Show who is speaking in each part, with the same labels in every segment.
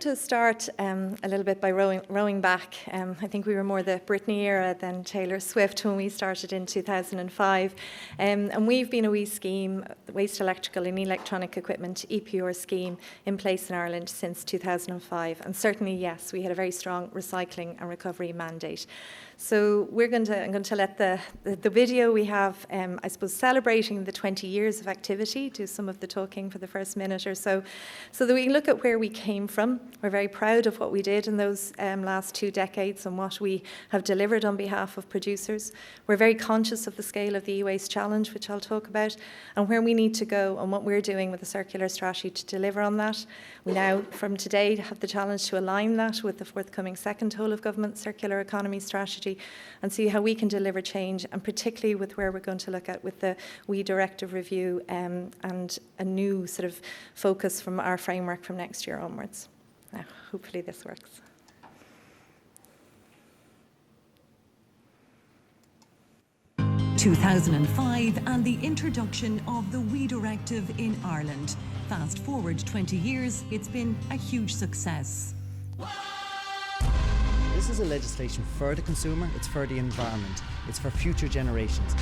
Speaker 1: To start a little bit by rowing back, I think we were more the Britney era than Taylor Swift when we started in 2005. And we've been a WEEE scheme, Waste Electrical and Electronic Equipment, EPA scheme, in place in Ireland since 2005. And certainly, yes, we had a very strong recycling and recovery mandate. So I'm going to let the video we have, I suppose, celebrating the 20 years of activity, do some of the talking for the first minute or so that we can look at where we came from. We're very proud of what we did in those last 2 decades and what we have delivered on behalf of producers. We're very conscious of the scale of the e-waste challenge, which I'll talk about, and where we need to go and what we're doing with the circular strategy to deliver on that. We now, from today, have the challenge to align that with the forthcoming second whole of government circular economy strategy and see how we can deliver change, and particularly with where we're going to look at with the WEEE directive review and a new sort of focus from our framework from next year onwards. Now, hopefully this works.
Speaker 2: In 2005 and the introduction of the WEEE directive in Ireland. Fast forward 20 years, it's been a huge success.
Speaker 3: This is a legislation for the consumer, it's for the environment, it's for future generations.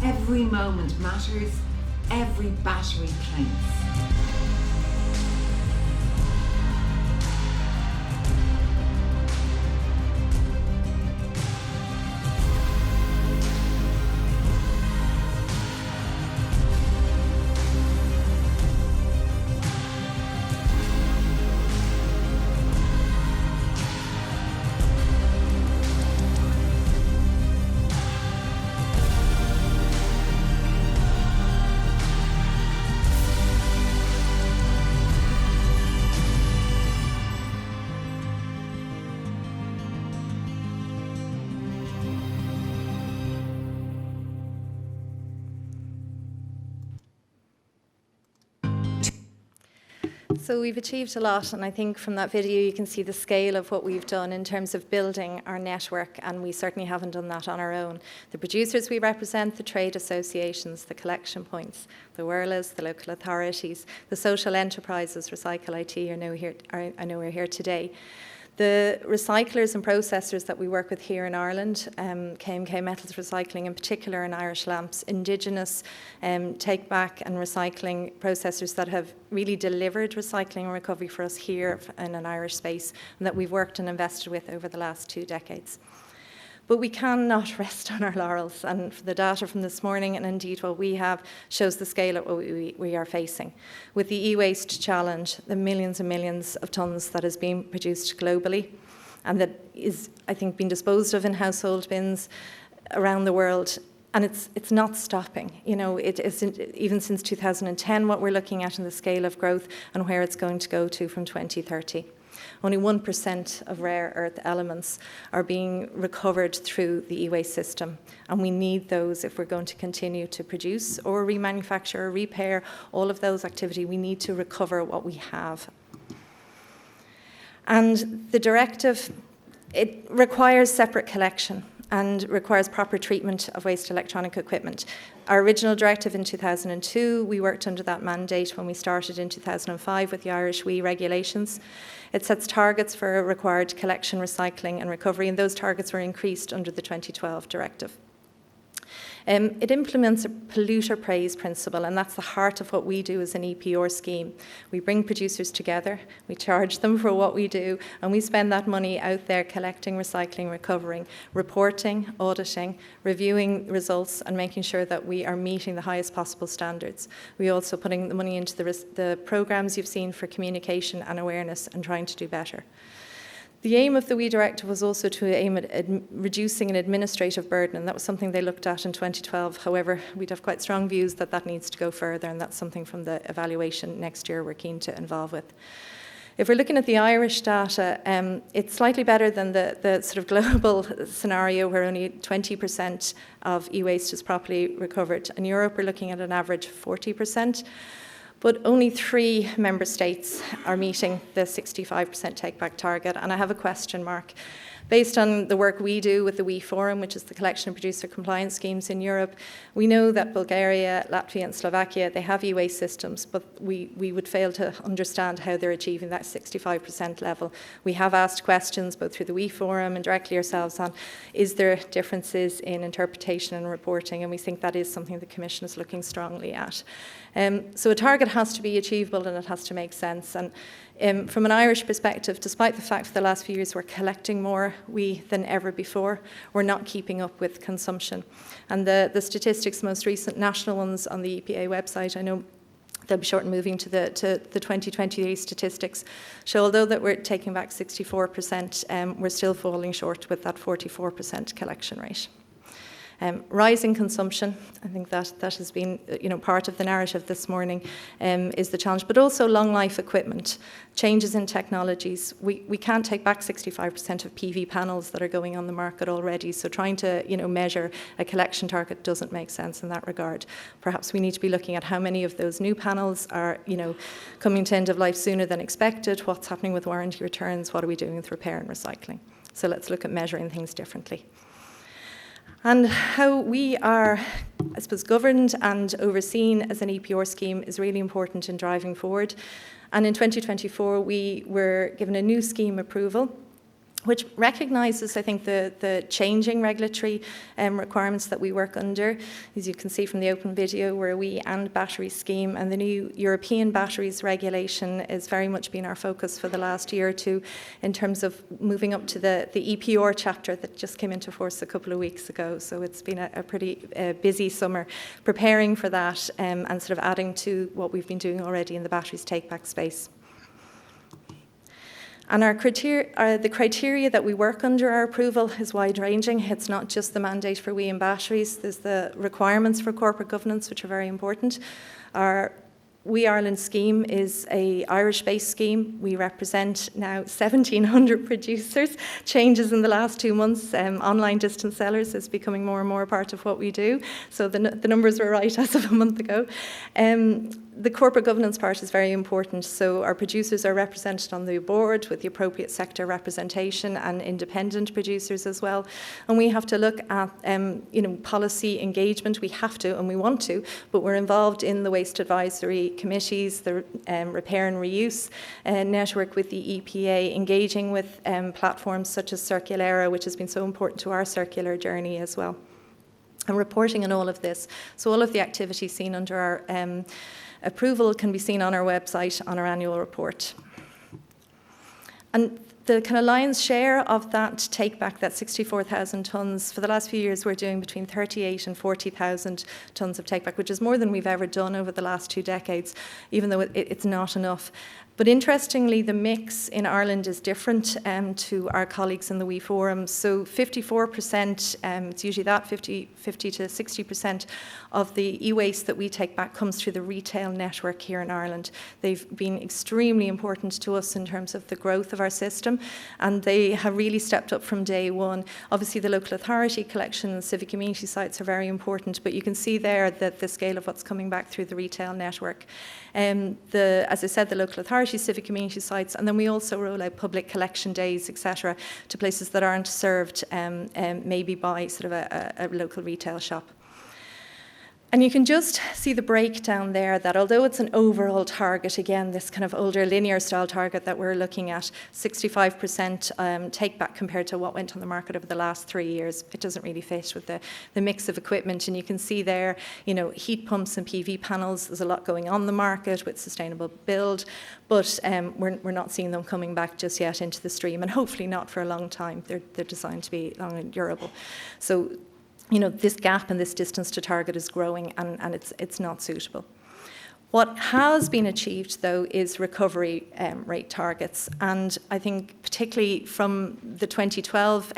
Speaker 4: Every moment matters, every battery counts.
Speaker 1: So we've achieved a lot, and I think from that video you can see the scale of what we've done in terms of building our network, and we certainly haven't done that on our own. The producers we represent, the trade associations, the collection points, the WERLAs, the local authorities, the social enterprises, Recycle IT, I know we're here today. The recyclers and processors that we work with here in Ireland, KMK Metals Recycling in particular and Irish Lamps, Indigenous takeback and recycling processors that have really delivered recycling and recovery for us here in an Irish space and that we've worked and invested with over the last 2 decades. But we cannot rest on our laurels, and the data from this morning and indeed what we have shows the scale of what we are facing. With the e-waste challenge, the millions and millions of tonnes that is being produced globally and that is, I think, being disposed of in household bins around the world, and it's not stopping. You know, it isn't, even since 2010, what we're looking at in the scale of growth and where it's going to go to from 2030. Only 1% of rare earth elements are being recovered through the e-waste system, and we need those if we're going to continue to produce or remanufacture or repair all of those activities. We need to recover what we have. And the directive, it requires separate collection and requires proper treatment of waste electronic equipment. Our original directive in 2002, we worked under that mandate when we started in 2005 with the Irish WEEE regulations. It sets targets for required collection, recycling and recovery, and those targets were increased under the 2012 directive. It implements a polluter pays principle, and that's the heart of what we do as an EPR scheme. We bring producers together, we charge them for what we do, and we spend that money out there collecting, recycling, recovering, reporting, auditing, reviewing results, and making sure that we are meeting the highest possible standards. We also putting the money into the programs you've seen for communication and awareness and trying to do better. The aim of the WEEE Directive was also to aim at reducing an administrative burden, and that was something they looked at in 2012. However, we'd have quite strong views that that needs to go further, and that's something from the evaluation next year we're keen to involve with. If we're looking at the Irish data, it's slightly better than the sort of global scenario where only 20% of e-waste is properly recovered. In Europe, we're looking at an average of 40%. But only 3 member states are meeting the 65% take-back target, and I have a question mark. Based on the work we do with the WEEE Forum, which is the collection of producer compliance schemes in Europe, we know that Bulgaria, Latvia and Slovakia, they have e-waste systems, but we would fail to understand how they're achieving that 65% level. We have asked questions both through the WEEE Forum and directly ourselves on, is there differences in interpretation and reporting, and we think that is something the Commission is looking strongly at. So a target has to be achievable and it has to make sense. And from an Irish perspective, despite the fact for the last few years we're collecting more than ever before, we're not keeping up with consumption. And the statistics, most recent national ones on the EPA website, I know they'll be short in moving to the 2023 statistics, show although that we're taking back 64%, we're still falling short with that 44% collection rate. Rising consumption, I think that has been part of the narrative this morning, is the challenge, but also long life equipment, changes in technologies. We can't take back 65% of PV panels that are going on the market already, so trying to measure a collection target doesn't make sense in that regard. Perhaps we need to be looking at how many of those new panels are coming to end of life sooner than expected, what's happening with warranty returns, what are we doing with repair and recycling. So let's look at measuring things differently. And how we are, I suppose, governed and overseen as an EPR scheme is really important in driving forward. And in 2024, we were given a new scheme approval, which recognises, I think, the changing regulatory requirements that we work under. As you can see from the open video, we're a WEEE and battery scheme, and the new European batteries regulation has very much been our focus for the last year or two in terms of moving up to the EPR chapter that just came into force a couple of weeks ago. So it's been a pretty busy summer preparing for that and sort of adding to what we've been doing already in the batteries take-back space. And the criteria that we work under our approval is wide-ranging. It's not just the mandate for WEEE and batteries. There's the requirements for corporate governance, which are very important. Our WEEE Ireland scheme is an Irish-based scheme. We represent now 1,700 producers. Changes in the last 2 months. Online distance sellers is becoming more and more a part of what we do. So the numbers were right as of a month ago. The corporate governance part is very important. So our producers are represented on the board with the appropriate sector representation and independent producers as well. And we have to look at policy engagement. We have to and we want to, but we're involved in the waste advisory committees, the repair and reuse network with the EPA, engaging with platforms such as Circular, which has been so important to our circular journey as well. And reporting on all of this. So all of the activities seen under our approval can be seen on our website on our annual report. And the kind of lion's share of that take back, that 64,000 tonnes, for the last few years we're doing between 38 and 40,000 tonnes of take back, which is more than we've ever done over the last 2 decades, even though it's not enough. But interestingly, the mix in Ireland is different to our colleagues in the WEEE Forum. So 54%, it's usually that, 50 to 60% of the e-waste that we take back comes through the retail network here in Ireland. They've been extremely important to us in terms of the growth of our system, and they have really stepped up from day one. Obviously, the local authority collection and civic community sites are very important, but you can see there that the scale of what's coming back through the retail network. As I said, the local authority, civic community sites, and then we also roll out public collection days, etc., to places that aren't served maybe by sort of a local retail shop. And you can just see the breakdown there that although it's an overall target, again, this kind of older linear style target that we're looking at, 65% take back compared to what went on the market over the last 3 years, it doesn't really fit with the mix of equipment. And you can see there, heat pumps and PV panels, there's a lot going on the market with sustainable build, but we're not seeing them coming back just yet into the stream, and hopefully not for a long time. They're designed to be long and durable. So this gap and this distance to target is growing, and it's not suitable. What has been achieved, though, is recovery rate targets. And I think particularly from the 2012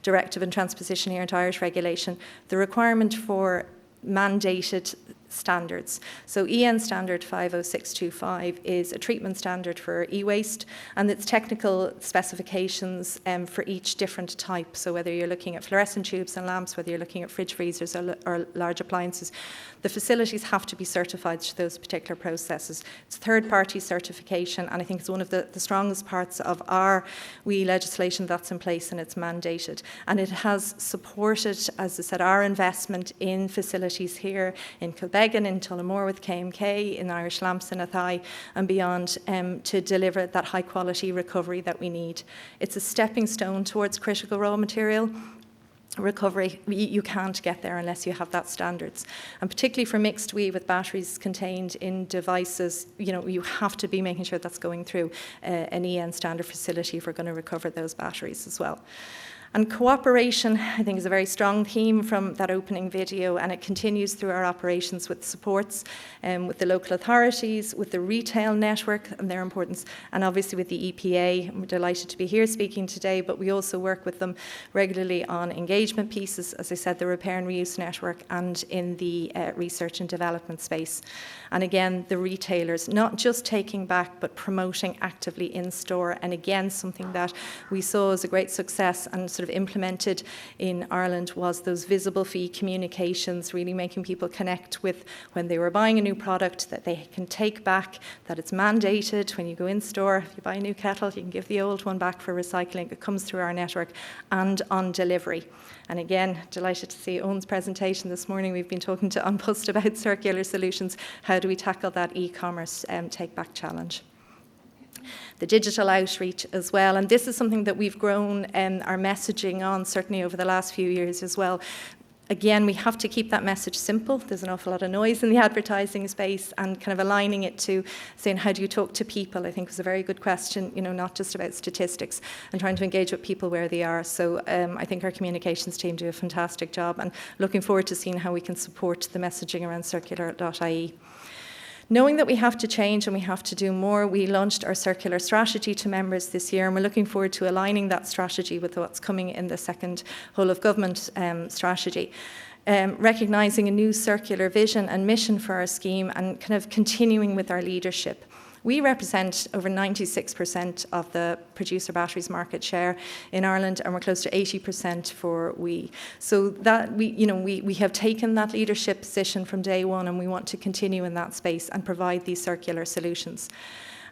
Speaker 1: directive and transposition here into Irish regulation, the requirement for mandated standards. So EN standard 50625 is a treatment standard for e-waste, and its technical specifications for each different type. So whether you're looking at fluorescent tubes and lamps, whether you're looking at fridge freezers or large appliances, the facilities have to be certified to those particular processes. It's third-party certification, and I think it's one of the strongest parts of our WEEE legislation that's in place, and it's mandated. And it has supported, as I said, our investment in facilities here in Kilbeggan, in Tullamore with KMK, in Irish Lamps in Athy and beyond, to deliver that high-quality recovery that we need. It's a stepping stone towards critical raw material recovery. You can't get there unless you have that standards, and particularly for mixed WEEE with batteries contained in devices, you have to be making sure that's going through an EN standard facility if we're going to recover those batteries as well. And cooperation, I think, is a very strong theme from that opening video, and it continues through our operations with supports, with the local authorities, with the retail network and their importance, and obviously with the EPA. We're delighted to be here speaking today, but we also work with them regularly on engagement pieces, as I said, the repair and reuse network, and in the research and development space. And again, the retailers, not just taking back, but promoting actively in store. And again, something that we saw as a great success and sort of implemented in Ireland was those visible fee communications, really making people connect with when they were buying a new product, that they can take back, that it's mandated when you go in store. If you buy a new kettle, you can give the old one back for recycling. It comes through our network and on delivery. And again, delighted to see Owen's presentation this morning. We've been talking to An Post about circular solutions. How do we tackle that e-commerce take-back challenge? The digital outreach as well, and this is something that we've grown our messaging on certainly over the last few years as well. Again, we have to keep that message simple. There's an awful lot of noise in the advertising space, and kind of aligning it to saying, how do you talk to people, I think was a very good question, not just about statistics, and trying to engage with people where they are. So I think our communications team do a fantastic job, and looking forward to seeing how we can support the messaging around circular.ie. Knowing that we have to change and we have to do more, we launched our circular strategy to members this year, and we're looking forward to aligning that strategy with what's coming in the second whole of government strategy. Recognising a new circular vision and mission for our scheme, and kind of continuing with our leadership. We represent over 96% of the producer batteries market share in Ireland, and we're close to 80% for WEEE. So that we have taken that leadership position from day one, and we want to continue in that space and provide these circular solutions.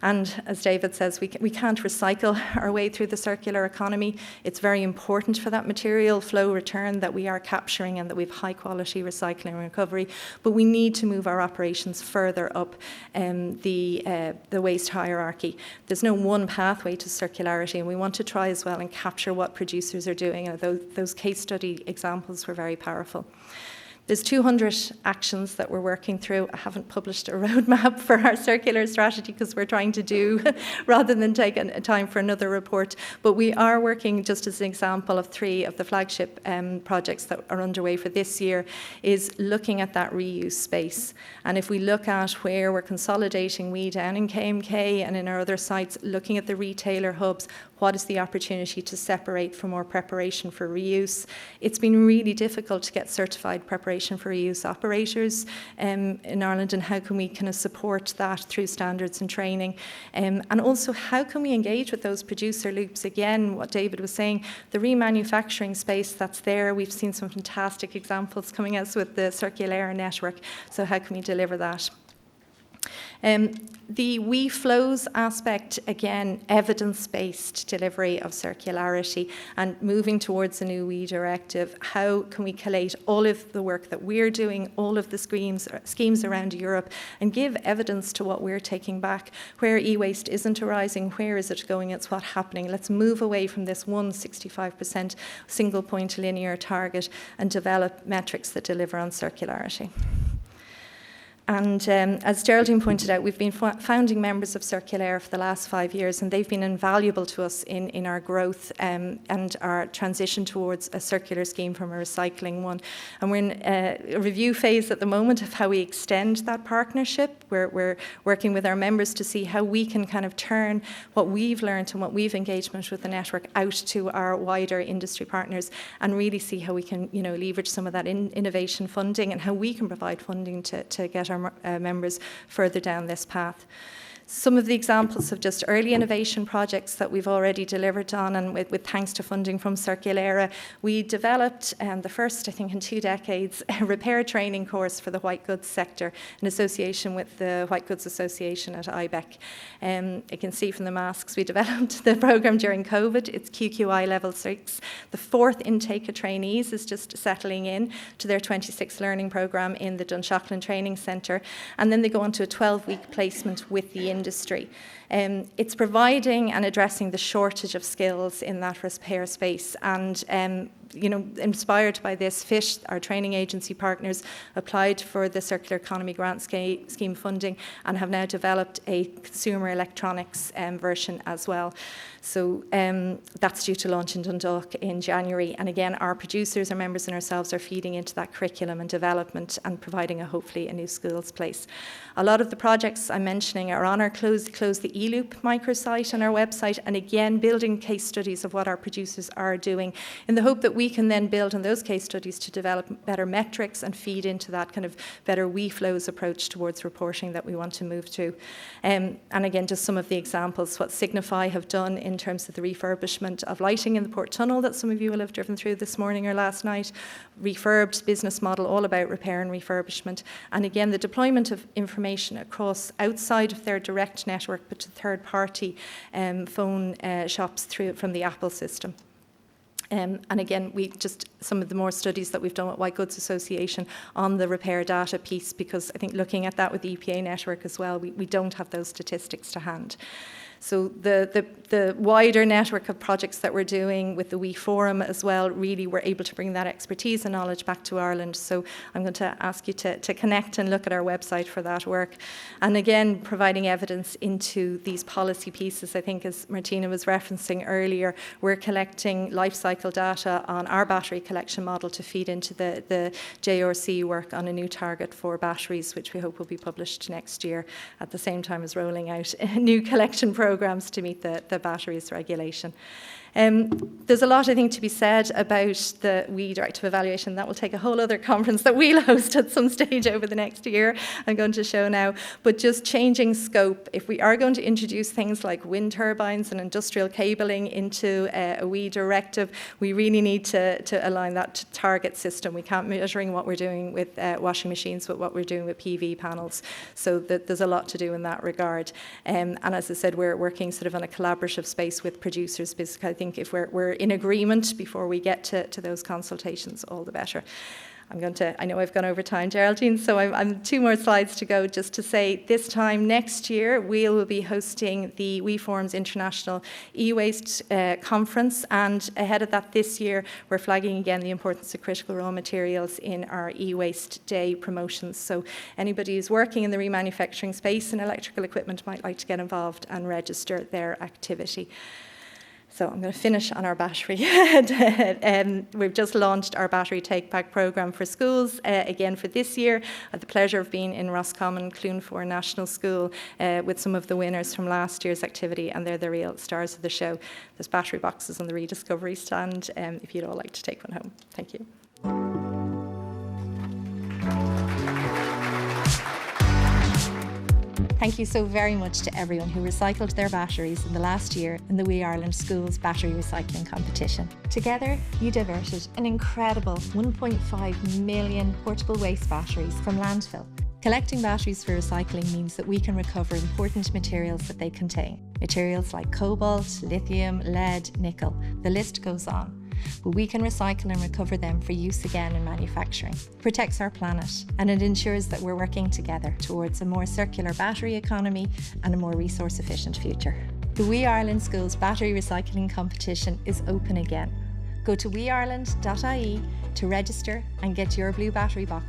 Speaker 1: And as David says, we can't recycle our way through the circular economy. It's very important for that material flow return that we are capturing, and that we have high quality recycling and recovery. But we need to move our operations further up the waste hierarchy. There's no one pathway to circularity, and we want to try as well and capture what producers are doing. And those case study examples were very powerful. There's 200 actions that we're working through. I haven't published a roadmap for our circular strategy because we're trying to do rather than take a time for another report. But we are working, just as an example of 3 of the flagship projects that are underway for this year, is looking at that reuse space. And if we look at where we're consolidating WEEE down in KMK and in our other sites, looking at the retailer hubs, what is the opportunity to separate for more preparation for reuse? It's been really difficult to get certified preparation for reuse operators in Ireland, and how can we kind of support that through standards and training? And also, how can we engage with those producer loops? Again, what David was saying, the remanufacturing space that's there, we've seen some fantastic examples coming out with the Circular network, so how can we deliver that? The WEEE flows aspect, again, evidence-based delivery of circularity, and moving towards a new WEEE directive. How can we collate all of the work that we're doing, all of the schemes around Europe, and give evidence to what we're taking back? Where e-waste isn't arising, where is it going? It's what's happening. Let's move away from this 165% single point linear target and develop metrics that deliver on circularity. And as Geraldine pointed out, we've been founding members of Circular for the last 5 years, and they've been invaluable to us in our growth and our transition towards a circular scheme from a recycling one. And we're in a review phase at the moment of how we extend that partnership. We're working with our members to see how we can kind of turn what we've learned and what we've engagement with the network out to our wider industry partners, and really see how we can, leverage some of that innovation funding and how we can provide funding to get our members further down this path. Some of the examples of just early innovation projects that we've already delivered on, and with thanks to funding from Circular, we developed the first, I think in 2 decades, a repair training course for the white goods sector in association with the White Goods Association at IBEC. You can see from the masks, we developed the programme during COVID. It's QQI level 6. The 4th intake of trainees is just settling in to their 26th learning programme in the Dunshaughlin Training Centre, and then they go on to a 12-week placement with the industry. It's providing and addressing the shortage of skills in that repair space, and inspired by this, FISH, our training agency partners, applied for the Circular Economy Grant Scheme funding and have now developed a consumer electronics version as well. So that's due to launch in Dundalk in January. And again, our producers, our members and ourselves are feeding into that curriculum and development and providing hopefully a new schools place. A lot of the projects I'm mentioning are on our Close the eLoop microsite on our website, and again, building case studies of what our producers are doing in the hope that we can then build on those case studies to develop better metrics and feed into that kind of better WEEE flows approach towards reporting that we want to move to. And again, just some of the examples, what Signify have done in terms of the refurbishment of lighting in the Port Tunnel that some of you will have driven through this morning or last night, refurbed business model all about repair and refurbishment, and again, the deployment of information across outside of their direct network but to third-party phone shops from the Apple system. And again, some of the more studies that we've done with White Goods Association on the repair data piece, because I think looking at that with the EPA network as well, we don't have those statistics to hand. So the wider network of projects that we're doing with the WEEE Forum as well, really we're able to bring that expertise and knowledge back to Ireland. So I'm going to ask you to connect and look at our website for that work. And again, providing evidence into these policy pieces. I think as Martina was referencing earlier, we're collecting life cycle data on our battery collection model to feed into the JRC work on a new target for batteries, which we hope will be published next year at the same time as rolling out new collection programs to meet the batteries regulation. There's a lot, I think, to be said about the WEEE directive evaluation. That will take a whole other conference that we'll host at some stage over the next year, I'm going to show now. But just changing scope, if we are going to introduce things like wind turbines and industrial cabling into a WEEE directive, we really need to align that to target system. We can't be measuring what we're doing with washing machines with what we're doing with PV panels. So there's a lot to do in that regard. And as I said, we're working sort of on a collaborative space with producers, because I think if we're in agreement before we get to those consultations, all the better. I know I've gone over time, Geraldine, so I'm 2 more slides to go, just to say this time next year we will be hosting the WEEE Forum's International E-Waste Conference, and ahead of that this year we're flagging again the importance of critical raw materials in our E-Waste Day promotions. So anybody who's working in the remanufacturing space and electrical equipment might like to get involved and register their activity. So I'm going to finish on our battery. We've just launched our battery take-back programme for schools. Again, for this year, I had the pleasure of being in Roscommon, Clunfor National School with some of the winners from last year's activity, and they're the real stars of the show. There's battery boxes on the rediscovery stand if you'd all like to take one home. Thank you. Thank you so very much to everyone who recycled their batteries in the last year in the WEEE Ireland Schools Battery Recycling Competition. Together, you diverted an incredible 1.5 million portable waste batteries from landfill. Collecting batteries for recycling means that we can recover important materials that they contain. Materials like cobalt, lithium, lead, nickel. The list goes on. But we can recycle and recover them for use again in manufacturing. It protects our planet, and it ensures that we're working together towards a more circular battery economy and a more resource efficient future. The WEEE Ireland Schools Battery Recycling Competition is open again. Go to weeireland.ie to register and get your blue battery box